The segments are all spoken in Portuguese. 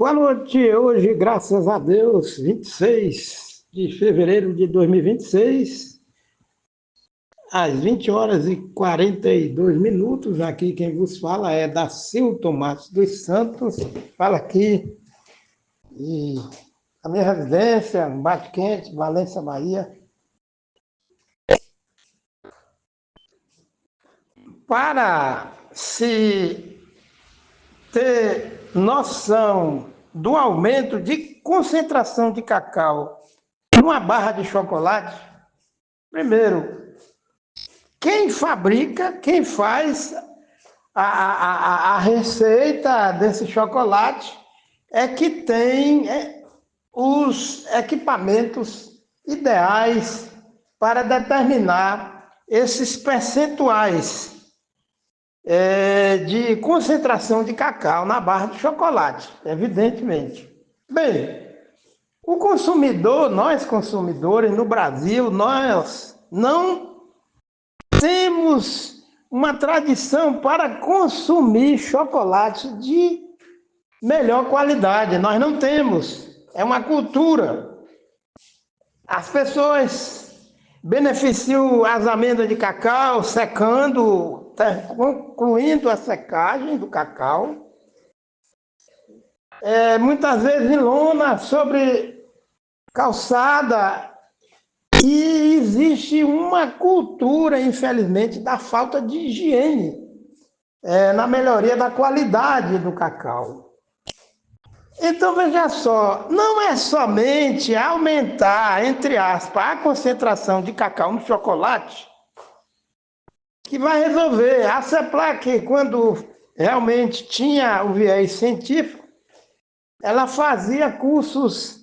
Boa noite, hoje, graças a Deus, 26 de fevereiro de 2026, às 20 horas e 42 minutos, aqui quem vos fala é Dacilton Matos dos Santos, fala aqui a minha residência, Bate Quente, Valência, Bahia. Para se ter noção do aumento de concentração de cacau numa barra de chocolate, primeiro, quem fabrica, quem faz a receita desse chocolate é que tem os equipamentos ideais para determinar esses percentuais de concentração de cacau na barra de chocolate, evidentemente. Bem, o consumidor, nós consumidores no Brasil, nós não temos uma tradição para consumir chocolate de melhor qualidade. Nós não temos. É uma cultura. As pessoas beneficiam as amêndoas de cacau secando, concluindo a secagem do cacau. Muitas vezes em lona, sobre calçada. E existe uma cultura, infelizmente, da falta de higiene na melhoria da qualidade do cacau. Então, veja só, não é somente aumentar, entre aspas, a concentração de cacau no chocolate que vai resolver. A CEPLAC, quando realmente tinha o viés científico, ela fazia cursos,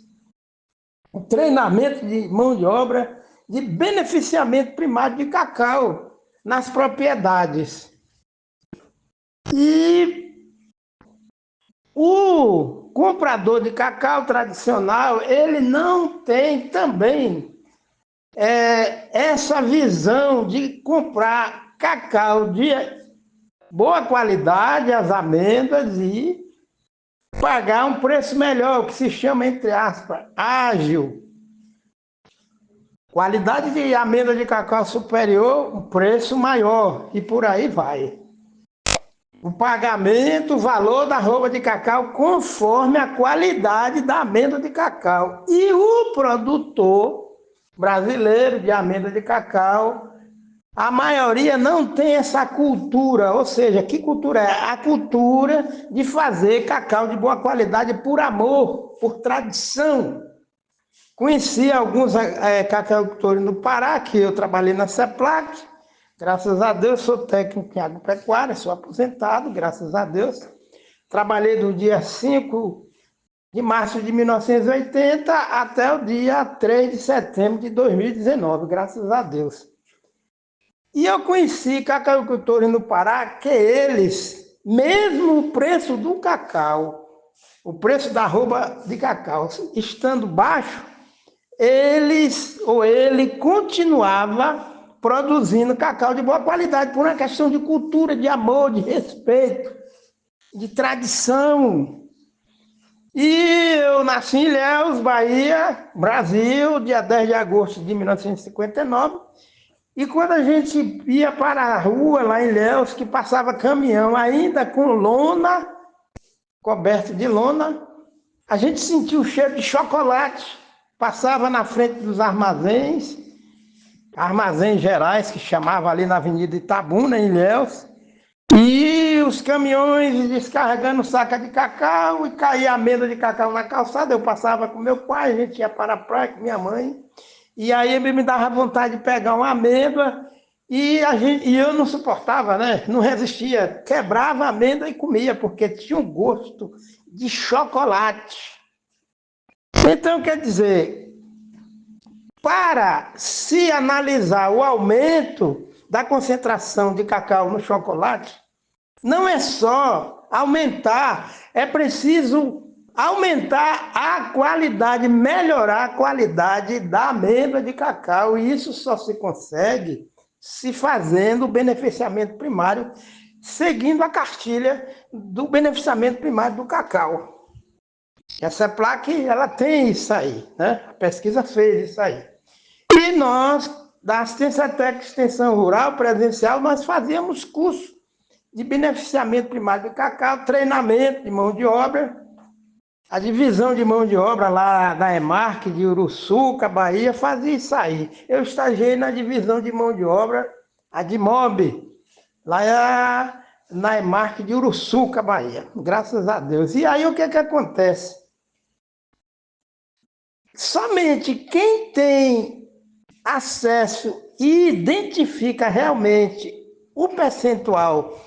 treinamento de mão de obra, de beneficiamento primário de cacau nas propriedades. E o comprador de cacau tradicional, ele não tem também essa visão de comprar cacau de boa qualidade, as amêndoas, e pagar um preço melhor, o que se chama, entre aspas, ágil. Qualidade de amêndoa de cacau superior, um preço maior, e por aí vai. O pagamento, o valor da arroba de cacau conforme a qualidade da amêndoa de cacau. E o produtor brasileiro de amêndoa de cacau, a maioria não tem essa cultura, ou seja, que cultura é? A cultura de fazer cacau de boa qualidade por amor, por tradição. Conheci alguns cacaucultores no Pará, que eu trabalhei na CEPLAC, graças a Deus, sou técnico em agropecuária, sou aposentado, graças a Deus. Trabalhei do dia 5 de março de 1980 até o dia 3 de setembro de 2019, graças a Deus. E eu conheci cacaucultores no Pará que eles, mesmo o preço do cacau, o preço da arroba de cacau estando baixo, ele continuava produzindo cacau de boa qualidade, por uma questão de cultura, de amor, de respeito, de tradição. E eu nasci em Ilhéus, Bahia, Brasil, dia 10 de agosto de 1959, e quando a gente ia para a rua lá em Ilhéus, que passava caminhão ainda com lona, coberto de lona, a gente sentia o cheiro de chocolate. Passava na frente dos armazéns gerais, que chamava ali na Avenida Itabuna, em Ilhéus, e os caminhões descarregando saca de cacau, e caía amêndoa de cacau na calçada. Eu passava com meu pai, a gente ia para a praia com minha mãe, e aí ele me dava vontade de pegar uma amêndoa, e eu não suportava, né? Não resistia, quebrava a amêndoa e comia, porque tinha um gosto de chocolate. Então, quer dizer, para se analisar o aumento da concentração de cacau no chocolate, não é só aumentar, é preciso aumentar a qualidade, melhorar a qualidade da amêndoa de cacau, e isso só se consegue se fazendo o beneficiamento primário, seguindo a cartilha do beneficiamento primário do cacau. Essa placa, ela tem isso aí, né? A pesquisa fez isso aí. E nós, da Assistência Técnica e Extensão Rural Presencial, nós fazíamos curso de beneficiamento primário do cacau, treinamento de mão de obra, a divisão de mão de obra lá da EMARC de Uruçuca, Bahia, fazia isso aí. Eu estagiei na divisão de mão de obra, a DIMOB, lá na EMARC de Uruçuca, Bahia, graças a Deus. E aí o que acontece? Somente quem tem acesso e identifica realmente o percentual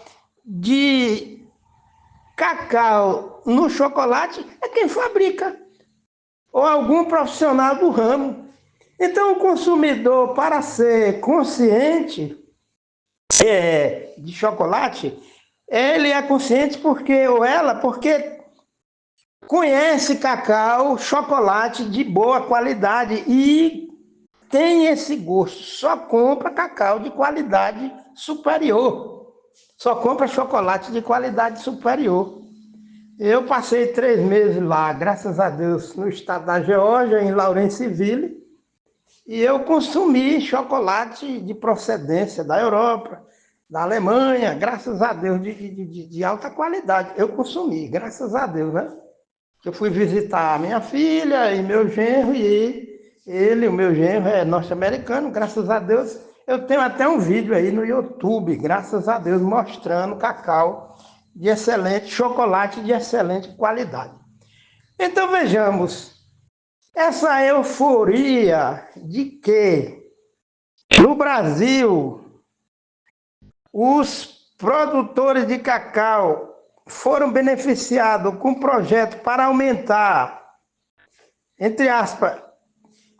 de cacau no chocolate é quem fabrica, ou algum profissional do ramo. Então o consumidor, para ser consciente de chocolate, ele é consciente porque, ou ela, porque conhece cacau, chocolate de boa qualidade e tem esse gosto, só compra cacau de qualidade superior, só compra chocolate de qualidade superior. Eu passei 3 meses lá, graças a Deus, no estado da Geórgia, em Lawrenceville, e eu consumi chocolate de procedência da Europa, da Alemanha, graças a Deus, de alta qualidade. Eu consumi, graças a Deus, né? Eu fui visitar a minha filha e meu genro, e o meu genro é norte-americano, graças a Deus. Eu tenho até um vídeo aí no YouTube, graças a Deus, mostrando cacau de excelente, chocolate de excelente qualidade. Então vejamos, essa euforia de que no Brasil os produtores de cacau foram beneficiados com um projeto para aumentar, entre aspas,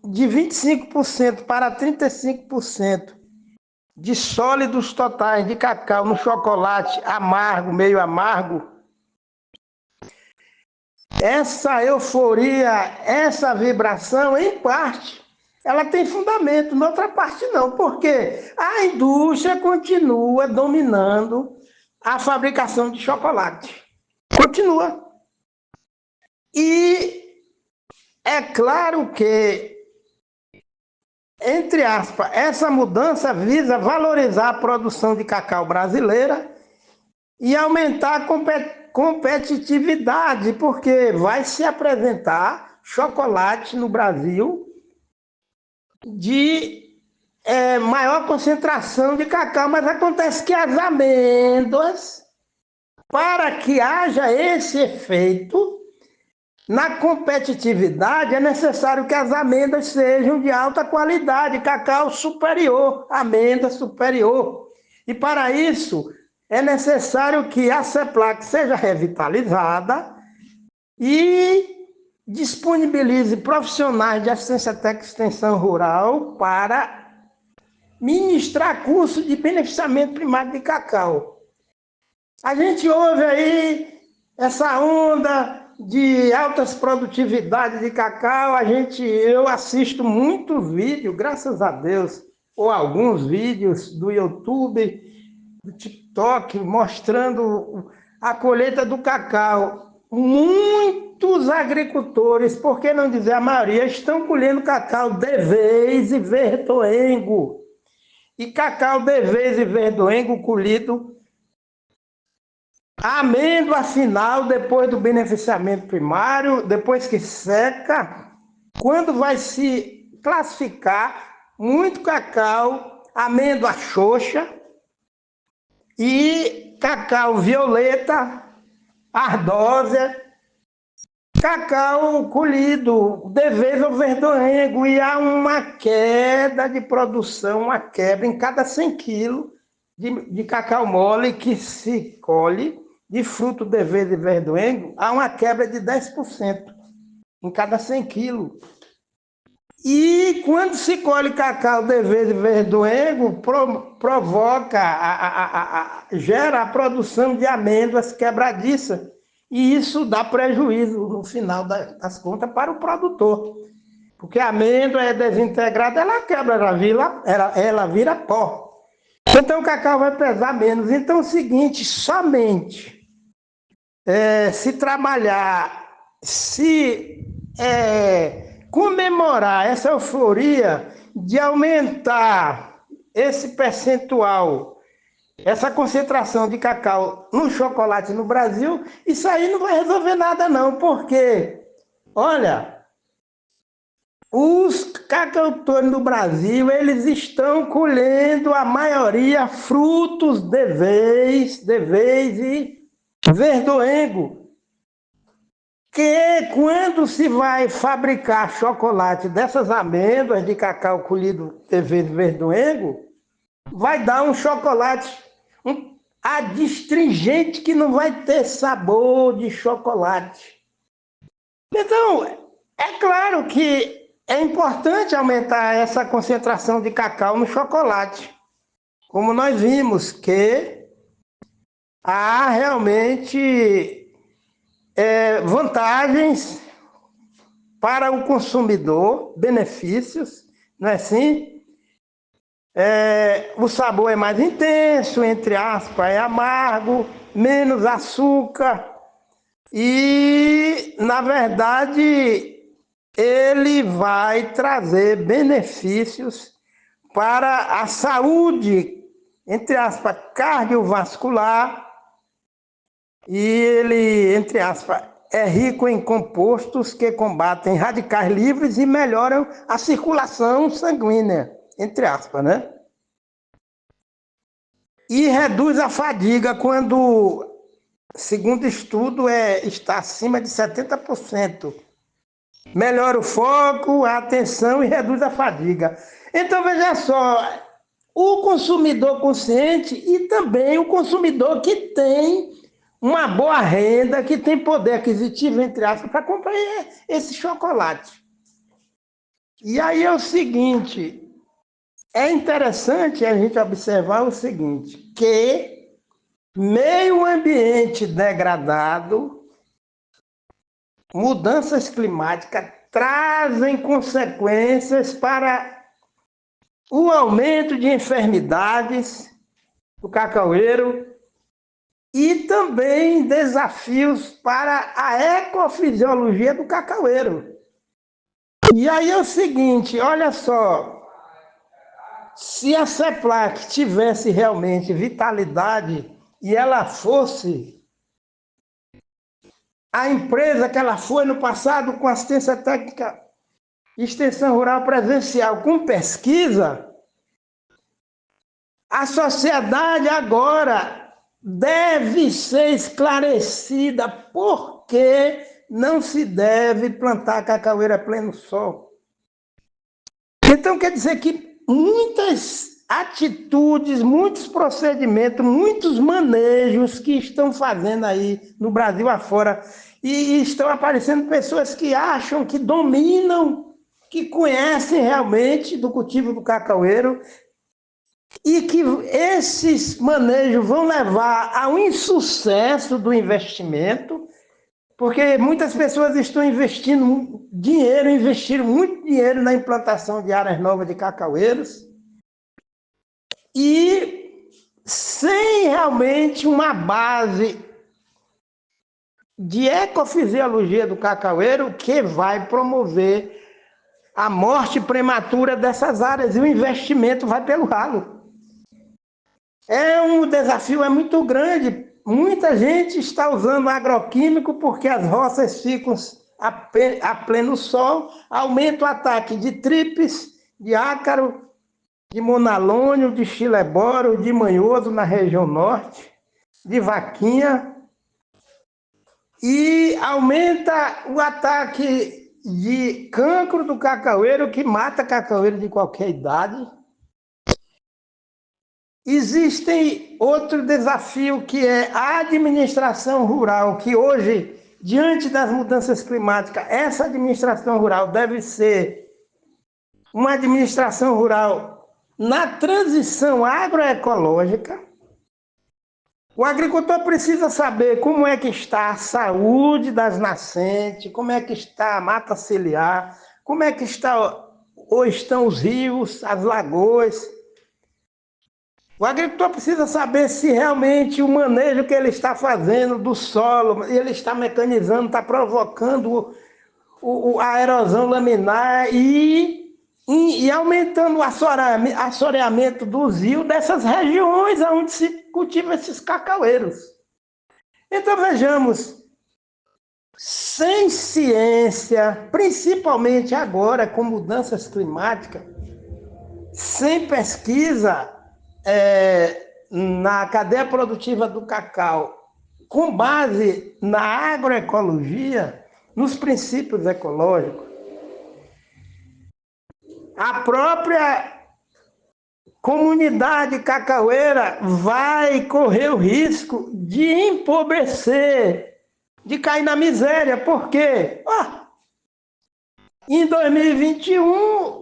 de 25% para 35% de sólidos totais de cacau no chocolate amargo, meio amargo. Essa euforia, essa vibração, em parte, ela tem fundamento, na outra parte não, porque a indústria continua dominando a fabricação de chocolate. Continua. E é claro que, entre aspas, essa mudança visa valorizar a produção de cacau brasileira e aumentar a competitividade, porque vai se apresentar chocolate no Brasil de maior concentração de cacau, mas acontece que as amêndoas, para que haja esse efeito na competitividade, é necessário que as amêndoas sejam de alta qualidade, cacau superior, amêndoa superior. E para isso é necessário que a CEPLAC seja revitalizada e disponibilize profissionais de assistência técnica e extensão rural para ministrar curso de beneficiamento primário de cacau. A gente ouve aí essa onda de altas produtividades de cacau, eu assisto muito vídeo, graças a Deus, ou alguns vídeos do YouTube, do TikTok, mostrando a colheita do cacau. Muitos agricultores, por que não dizer a maioria, estão colhendo cacau de vez e verdoengo. E cacau de vez e verdoengo colhido a amêndoa final, depois do beneficiamento primário, depois que seca, quando vai se classificar, muito cacau, amêndoa xoxa e cacau violeta, ardósia, cacau colhido de vez ou verdoengo, e há uma queda de produção, uma quebra em cada 100 quilos de cacau mole que se colhe de fruto de vez e verdoengo, há uma quebra de 10% em cada 100 quilos. E quando se colhe cacau de vez e verdoengo, gera a produção de amêndoas quebradiças. E isso dá prejuízo no final das contas para o produtor. Porque a amêndoa é desintegrada, ela quebra, ela vira pó. Então o cacau vai pesar menos. Então é o seguinte, somente se trabalhar se comemorar essa euforia de aumentar esse percentual, essa concentração de cacau no chocolate no Brasil, isso aí não vai resolver nada não, porque, olha, os cacauitores no Brasil, eles estão colhendo a maioria frutos de vez e verdoengo, que quando se vai fabricar chocolate dessas amêndoas de cacau colhido de vez verdoengo, vai dar um chocolate adstringente que não vai ter sabor de chocolate. Então, é claro que é importante aumentar essa concentração de cacau no chocolate. Como nós vimos que há realmente vantagens para o consumidor, benefícios, não é assim? O sabor é mais intenso, entre aspas, é amargo, menos açúcar e, na verdade, ele vai trazer benefícios para a saúde, entre aspas, cardiovascular, e ele, entre aspas, é rico em compostos que combatem radicais livres e melhoram a circulação sanguínea, entre aspas, né? E reduz a fadiga quando, segundo estudo, está acima de 70%. Melhora o foco, a atenção e reduz a fadiga. Então, veja só, o consumidor consciente e também o consumidor que tem uma boa renda, que tem poder aquisitivo, entre aspas, para comprar esse chocolate. E aí é o seguinte, é interessante a gente observar o seguinte, que meio ambiente degradado, mudanças climáticas trazem consequências para o aumento de enfermidades do cacaueiro e também desafios para a ecofisiologia do cacaueiro. E aí é o seguinte, olha só, se a CEPLAC tivesse realmente vitalidade e ela fosse a empresa que ela foi no passado com assistência técnica, extensão rural presencial, com pesquisa, a sociedade agora deve ser esclarecida por que não se deve plantar cacaueira a pleno sol. Então quer dizer que muitas atitudes, muitos procedimentos, muitos manejos que estão fazendo aí no Brasil afora, e estão aparecendo pessoas que acham que dominam, que conhecem realmente do cultivo do cacaueiro, e que esses manejos vão levar ao insucesso do investimento, porque muitas pessoas estão investindo investiram muito dinheiro na implantação de áreas novas de cacaueiros, e sem realmente uma base de ecofisiologia do cacaueiro que vai promover a morte prematura dessas áreas, e o investimento vai pelo ralo. O desafio é muito grande. Muita gente está usando agroquímico porque as roças ficam a pleno sol, aumenta o ataque de tripes, de ácaro, de monalônio, de chileboro, de manhoso na região norte, de vaquinha, e aumenta o ataque de cancro do cacaueiro, que mata cacaueiro de qualquer idade. Existe outro desafio, que é a administração rural, que hoje, diante das mudanças climáticas, essa administração rural deve ser uma administração rural na transição agroecológica. O agricultor precisa saber como é que está a saúde das nascentes, como é que está a mata ciliar, como é que está ou estão os rios, as lagoas. O agricultor precisa saber se realmente o manejo que ele está fazendo do solo, ele está mecanizando, está provocando a erosão laminar e aumentando o assoreamento dos rios dessas regiões onde se cultiva esses cacaueiros. Então vejamos, sem ciência, principalmente agora com mudanças climáticas, sem pesquisa na cadeia produtiva do cacau, com base na agroecologia, nos princípios ecológicos, a própria comunidade cacaueira vai correr o risco de empobrecer, de cair na miséria. Por quê? Em 2021,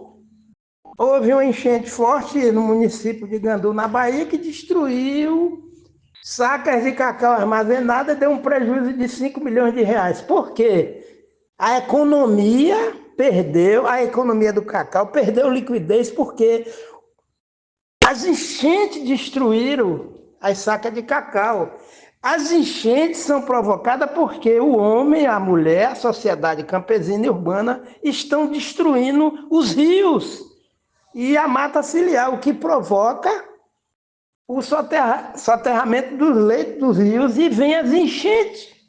houve uma enchente forte no município de Gandu, na Bahia, que destruiu sacas de cacau armazenadas, deu um prejuízo de 5 milhões de reais. Por quê? A economia do cacau perdeu liquidez porque as enchentes destruíram as sacas de cacau. As enchentes são provocadas porque o homem, a mulher, a sociedade campesina e urbana estão destruindo os rios e a mata ciliar, o que provoca o soterramento dos leitos dos rios e vem as enchentes.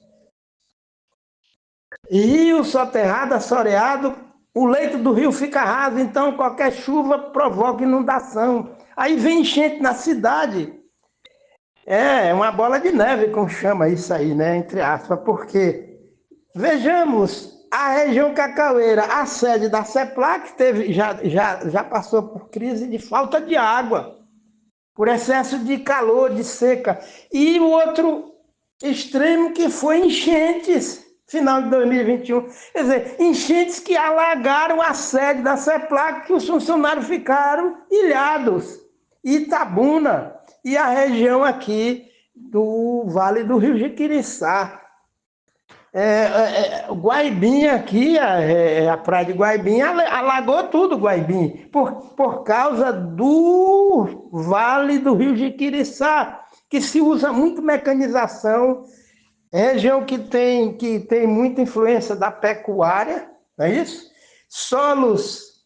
Rio soterrado, assoreado, o leito do rio fica raso, então qualquer chuva provoca inundação. Aí vem enchente na cidade. É uma bola de neve, como chama isso aí, né? Entre aspas, porque, vejamos, a região cacaueira, a sede da CEPLAC, já passou por crise de falta de água, por excesso de calor, de seca. E o outro extremo que foi enchentes, final de 2021. Quer dizer, enchentes que alagaram a sede da CEPLAC, que os funcionários ficaram ilhados. Itabuna e a região aqui do Vale do Rio Jiquiriçá. Guaibim aqui, a praia de Guaibim, alagou tudo Guaibim, por causa do Vale do Rio Jiquiriçá, que se usa muito mecanização, região que tem muita influência da pecuária, não é isso? Solos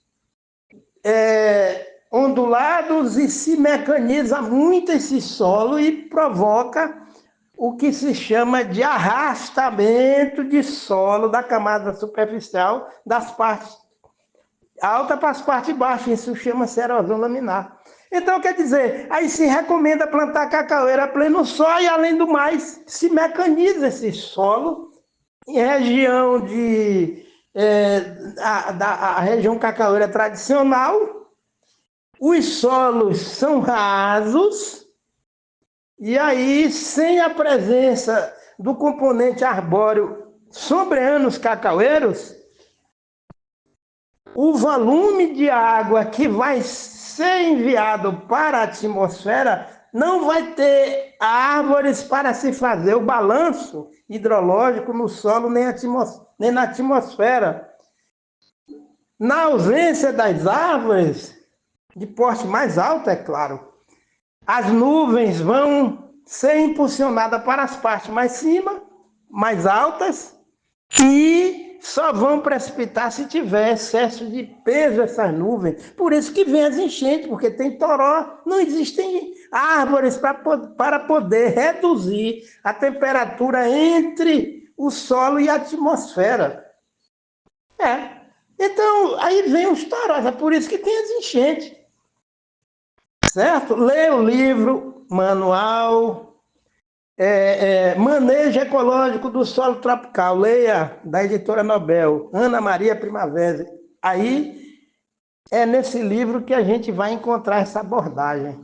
ondulados e se mecaniza muito esse solo e provoca o que se chama de arrastamento de solo da camada superficial das partes altas para as partes baixas. Isso chama-se erosão laminar. Então, quer dizer, aí se recomenda plantar cacaueira a pleno sol e, além do mais, se mecaniza esse solo em região a região cacaueira tradicional. Os solos são rasos e aí, sem a presença do componente arbóreo sombreando os cacaueiros, o volume de água que vai ser enviado para a atmosfera não vai ter árvores para se fazer o balanço hidrológico no solo nem na atmosfera. Na ausência das árvores, de porte mais alto, é claro, as nuvens vão ser impulsionadas para as partes mais altas, e só vão precipitar se tiver excesso de peso essas nuvens. Por isso que vem as enchentes, porque tem toró, não existem árvores para poder reduzir a temperatura entre o solo e a atmosfera. Então, aí vem os torós, é por isso que tem as enchentes. Certo? Leia o livro, manual, Manejo Ecológico do Solo Tropical. Leia, da editora Nobel, Ana Maria Primavera. Aí é nesse livro que a gente vai encontrar essa abordagem.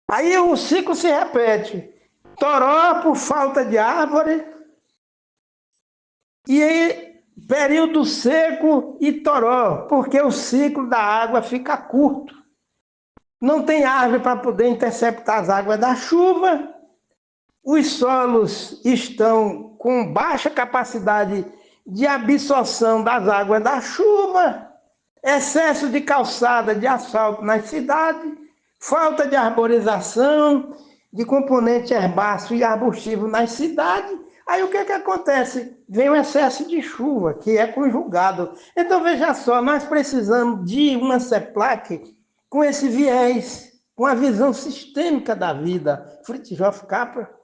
Aí o ciclo se repete. Toró por falta de árvore, e aí período seco e toró, porque o ciclo da água fica curto. Não tem árvore para poder interceptar as águas da chuva, os solos estão com baixa capacidade de absorção das águas da chuva, excesso de calçada de asfalto nas cidades, falta de arborização, de componente herbáceo e arbustivo nas cidades. Aí o que acontece? Vem o excesso de chuva, que é conjugado. Então, veja só, nós precisamos de uma CEPLAC com esse viés, com a visão sistêmica da vida. Fritjof Capra.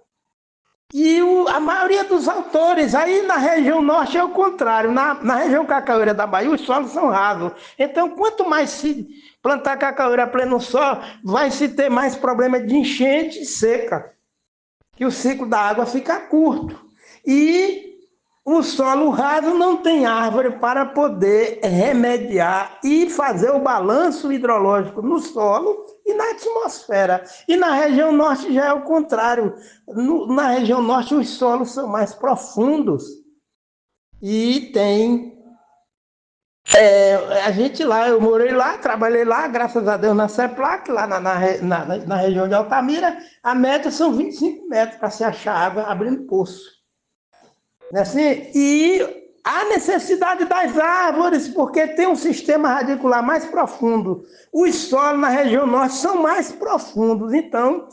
E a maioria dos autores, aí na região norte é o contrário, na região cacaueira da Bahia os solos são rasos. Então, quanto mais se plantar cacaueira a pleno sol, vai se ter mais problema de enchente e seca, que o ciclo da água fica curto. E o solo raso não tem árvore para poder remediar e fazer o balanço hidrológico no solo e na atmosfera. E na região norte já é o contrário. Na região norte os solos são mais profundos. E tem... a gente lá, eu morei lá, trabalhei lá, graças a Deus na CEPLAC, lá na região de Altamira, a média são 25 metros para se achar água abrindo poço. Assim, e a necessidade das árvores, porque tem um sistema radicular mais profundo. Os solos na região norte são mais profundos, então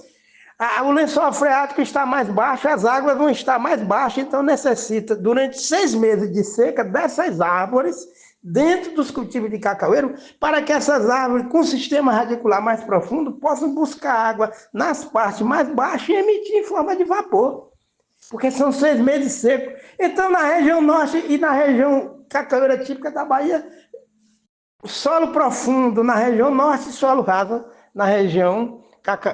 o lençol freático está mais baixo, as águas vão estar mais baixas, então necessita, durante 6 meses de seca, dessas árvores dentro dos cultivos de cacaueiro, para que essas árvores com sistema radicular mais profundo possam buscar água nas partes mais baixas e emitir em forma de vapor. Porque são 6 meses secos. Então, na região norte e na região cacaueira típica da Bahia, solo profundo na região norte e solo raso na região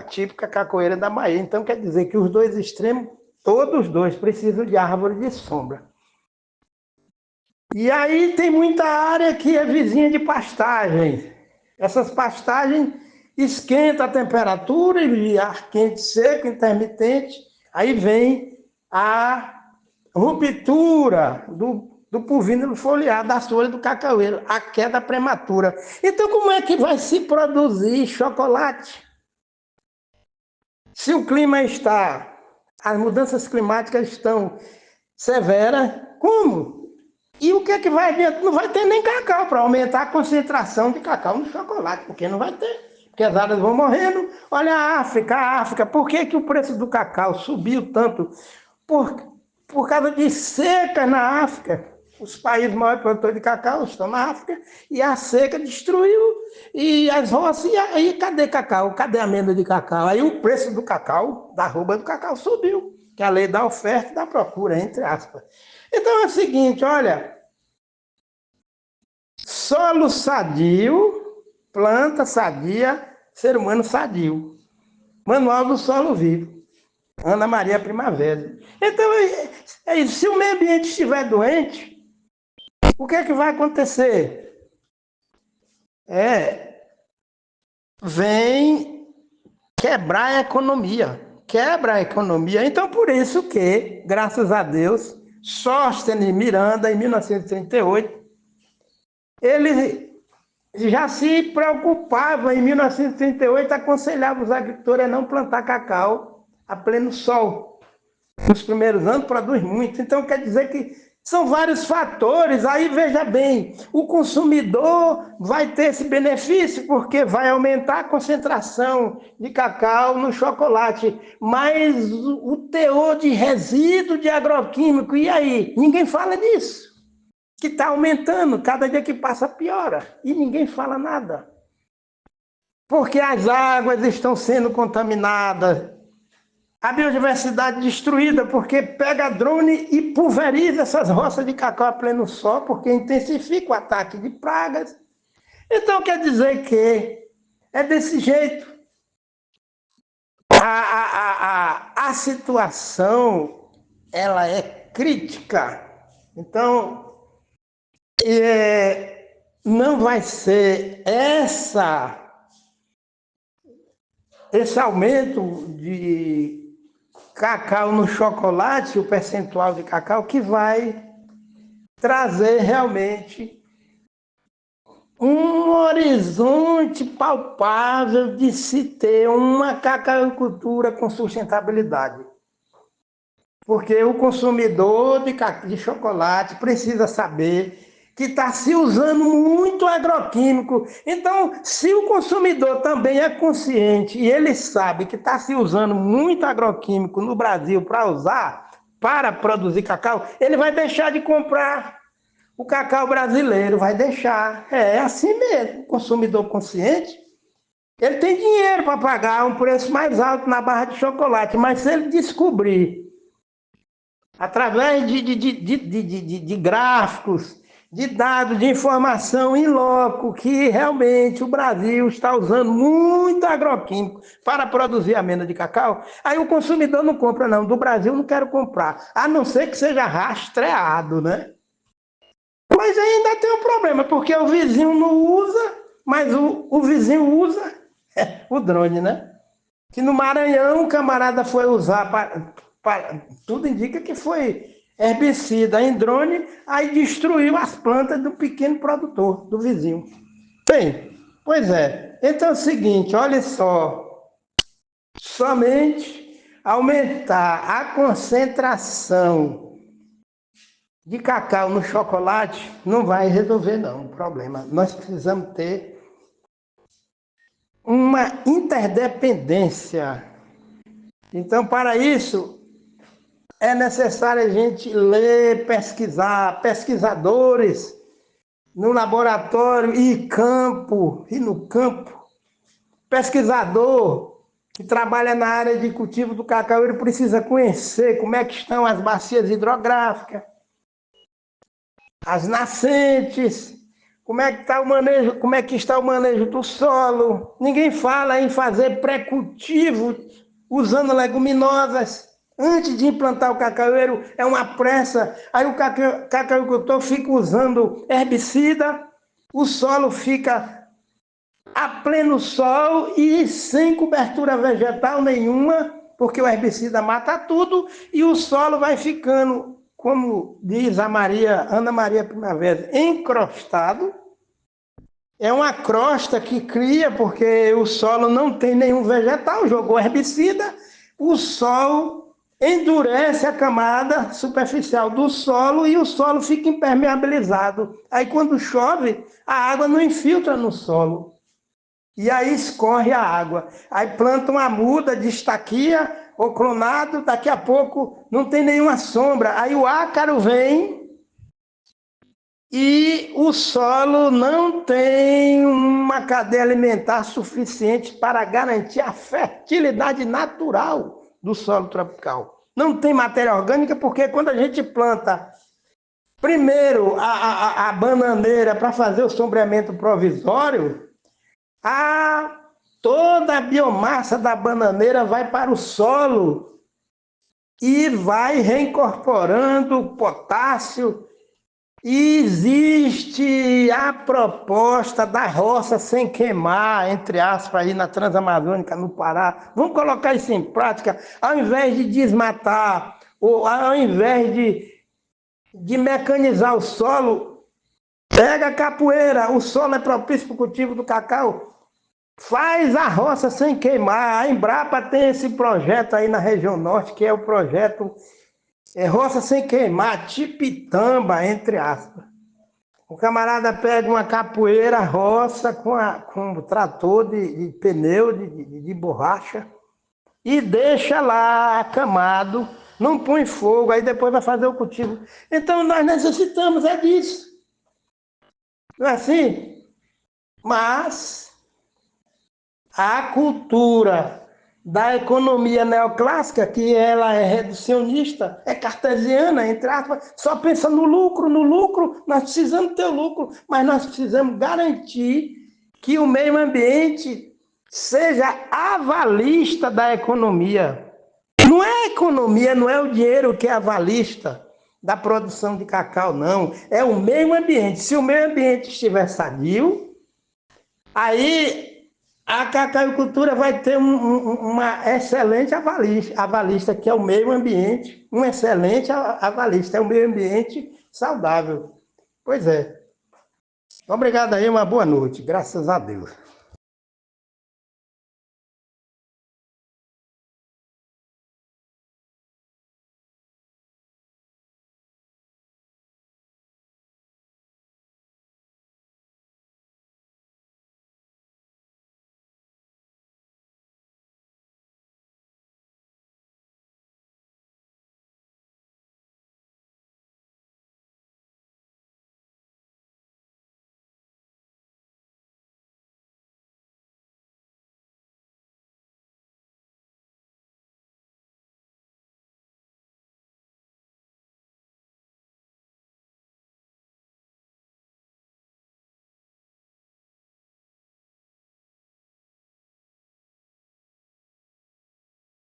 típica cacaueira da Bahia. Então, quer dizer que os dois extremos, todos os dois, precisam de árvore de sombra. E aí tem muita área que é vizinha de pastagens. Essas pastagens esquentam a temperatura e ar quente seco, intermitente. Aí vem a ruptura do pulvíneo foliar das folhas do cacaueiro, a queda prematura. Então, como é que vai se produzir chocolate? Se o clima as mudanças climáticas estão severas, como? E o que é que vai adiantar? Não vai ter nem cacau para aumentar a concentração de cacau no chocolate, porque não vai ter. Porque as áreas vão morrendo. Olha a África, por que o preço do cacau subiu tanto? Por causa de seca na África. Os países maiores produtores de cacau estão na África e a seca destruiu e as roças. E aí, cadê cacau? Cadê a amêndoa de cacau? Aí o preço do cacau, da arroba do cacau, subiu. Que é a lei da oferta e da procura, entre aspas. Então é o seguinte, olha. Solo sadio, planta sadia, ser humano sadio. Manual do Solo Vivo. Ana Maria Primavera. Então, é isso. Se o meio ambiente estiver doente, o que é que vai acontecer? Vem quebrar a economia. Quebra a economia. Então, por isso que, graças a Deus, Sóstenes Miranda, em 1938, ele já se preocupava, em 1938, aconselhava os agricultores a não plantar cacau a pleno sol. Nos primeiros anos produz muito. Então quer dizer que são vários fatores. Aí veja bem, o consumidor vai ter esse benefício porque vai aumentar a concentração de cacau no chocolate, mas o teor de resíduo de agroquímico, e aí? Ninguém fala disso. Que está aumentando, cada dia que passa piora, e ninguém fala nada. Porque as águas estão sendo contaminadas, a biodiversidade destruída, porque pega drone e pulveriza essas roças de cacau a pleno sol, porque intensifica o ataque de pragas. Então quer dizer que é desse jeito. A situação, ela é crítica. Então, não vai ser esse aumento de cacau no chocolate, o percentual de cacau, que vai trazer realmente um horizonte palpável de se ter uma cacauicultura com sustentabilidade. Porque o consumidor de chocolate precisa saber que está se usando muito agroquímico. Então, se o consumidor também é consciente e ele sabe que está se usando muito agroquímico no Brasil para usar, para produzir cacau, ele vai deixar de comprar o cacau brasileiro, vai deixar. É assim mesmo, o consumidor consciente, ele tem dinheiro para pagar um preço mais alto na barra de chocolate, mas se ele descobrir, através de gráficos, de dados, de informação in loco, que realmente o Brasil está usando muito agroquímico para produzir amêndoa de cacau, aí o consumidor não compra não, do Brasil não quero comprar, a não ser que seja rastreado, né? Mas ainda tem um problema, porque o vizinho não usa, mas o vizinho usa o drone, né? Que no Maranhão o camarada foi usar tudo indica que foi herbicida em drone, aí destruiu as plantas do pequeno produtor, do vizinho. Bem, pois é. Então é o seguinte, olha só, somente aumentar a concentração de cacau no chocolate não vai resolver não o problema. Nós precisamos ter uma interdependência. Então, para isso, é necessário a gente ler, pesquisar, pesquisadores no laboratório e no campo. Pesquisador que trabalha na área de cultivo do cacau, ele precisa conhecer como é que estão as bacias hidrográficas, as nascentes, como é que está o manejo, como é que está o manejo do solo. Ninguém fala em fazer pré-cultivo usando leguminosas. Antes de implantar o cacaueiro, é uma pressa. Aí o cacauicultor fica usando herbicida, o solo fica a pleno sol e sem cobertura vegetal nenhuma, porque o herbicida mata tudo, e o solo vai ficando, como diz a Ana Maria Primavera, encrostado. É uma crosta que cria, porque o solo não tem nenhum vegetal, jogou herbicida, o sol endurece a camada superficial do solo e o solo fica impermeabilizado. Aí quando chove, a água não infiltra no solo. E aí escorre a água. Aí planta uma muda de estaquia ou clonado, daqui a pouco não tem nenhuma sombra. Aí o ácaro vem e o solo não tem uma cadeia alimentar suficiente para garantir a fertilidade natural do solo tropical. Não tem matéria orgânica porque quando a gente planta primeiro a bananeira para fazer o sombreamento provisório, toda a biomassa da bananeira vai para o solo e vai reincorporando potássio. E existe a proposta da roça sem queimar, entre aspas, aí na Transamazônica, no Pará. Vamos colocar isso em prática, ao invés de desmatar, ou ao invés de mecanizar o solo, pega a capoeira, o solo é propício para o cultivo do cacau, faz a roça sem queimar. A Embrapa tem esse projeto aí na região norte, que é o projeto roça sem queimar, tipitamba, entre aspas. O camarada pega uma capoeira, roça com um trator de pneu, de borracha, e deixa lá acamado, não põe fogo, aí depois vai fazer o cultivo. Então nós necessitamos disso. Não é assim? Mas a cultura da economia neoclássica, que ela é reducionista, é cartesiana, entre aspas, só pensa no lucro, nós precisamos ter lucro, mas nós precisamos garantir que o meio ambiente seja avalista da economia. Não é a economia, não é o dinheiro que é avalista da produção de cacau, não. É o meio ambiente. Se o meio ambiente estiver sadio, aí a cacauicultura vai ter uma excelente avalista, que é o meio ambiente, um excelente avalista, é o meio ambiente saudável. Pois é. Obrigado aí, uma boa noite, graças a Deus.